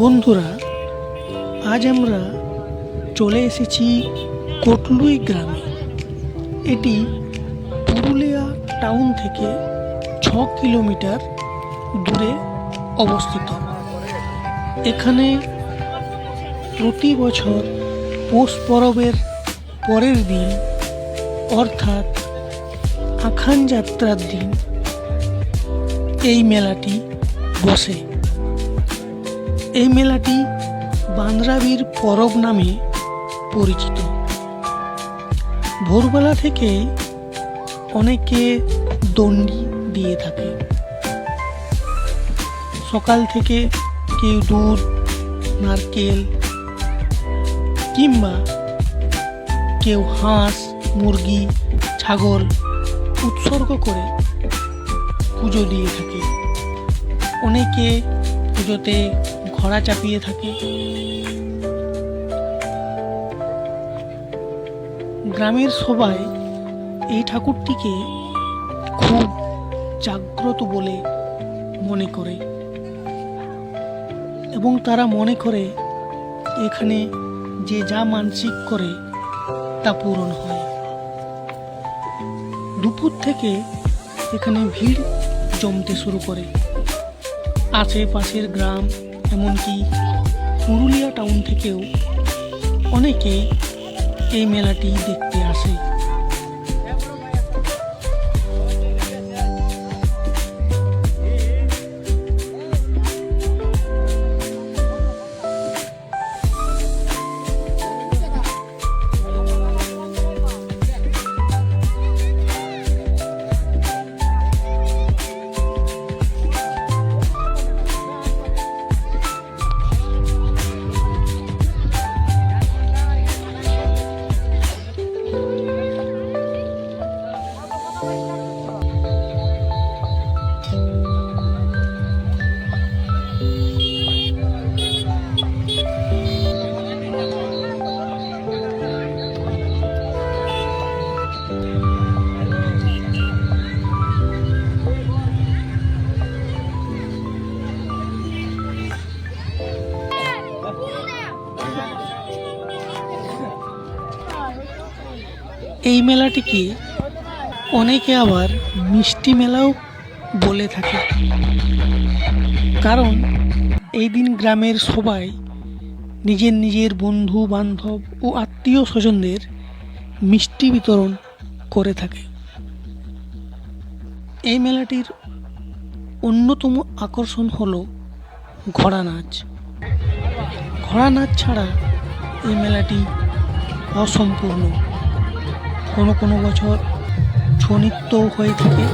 বন্ধুরা, আজ আমরা চলে এসেছি কোটলুই গ্রামে। এটি পুরুলিয়া টাউন থেকে 6 কিলোমিটার দূরে অবস্থিত। এখানে প্রতি বছর পৌষ পরবের পরের দিন অর্থাৎ আখান যাত্রার দিন এই মেলাটি বসে। এই মেলাটি বাঁদরাবীর পরব নামে পরিচিত। ভোরবেলা থেকে অনেকে দণ্ডি দিয়ে থাকে। সকাল থেকে কেউ দুধ, নারকেল কিংবা কেউ হাঁস, মুরগি, ছাগল উৎসর্গ করে পুজো দিয়ে থাকে। অনেকে পুজোতে ঘোড়া চাপিয়ে থাকে। গ্রামের সবাই এই ঠাকুরটিকে খুব জাগ্রত বলে মনে করে এবং তারা মনে করে এখানে যে যা মানসিক করে তা পূরণ হয়। দুপুর থেকে এখানে ভিড় জমতে শুরু করে। আশেপাশের গ্রাম এমনকি পুরুলিয়া টাউন থেকেও অনেকে এই মেলাটি দেখতে আসে। এই মেলাটিকে অনেকে আবার মিষ্টি মেলাও বলে থাকে, কারণ এই দিন গ্রামের সবাই নিজের নিজের বন্ধু বান্ধব ও আত্মীয় স্বজনদের মিষ্টি বিতরণ করে থাকে। এই মেলাটির অন্যতম আকর্ষণ হলো ঘোড়া নাচ। ঘোড়া নাচ ছাড়া এই মেলাটি অসম্পূর্ণ। কোনো কোনো বছর ছৌ নৃত্যও হয়ে থাকে।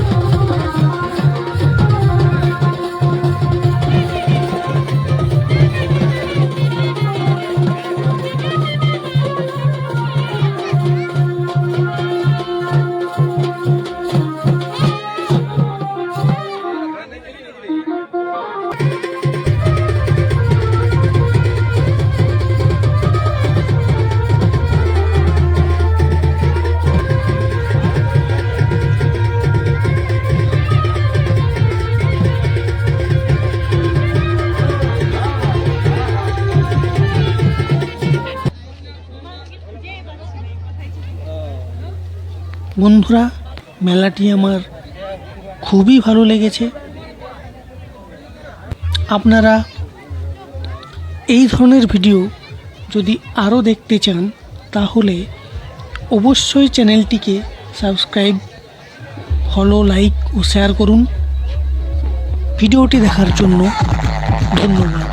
বন্ধুরা, মেলাটি আমার খুবই ভালো লেগেছে। আপনারা এই ধরনের ভিডিও যদি আরও দেখতে চান তাহলে অবশ্যই চ্যানেলটিকে সাবস্ক্রাইব, ফলো, লাইক ও শেয়ার করুন। ভিডিওটি দেখার জন্য ধন্যবাদ।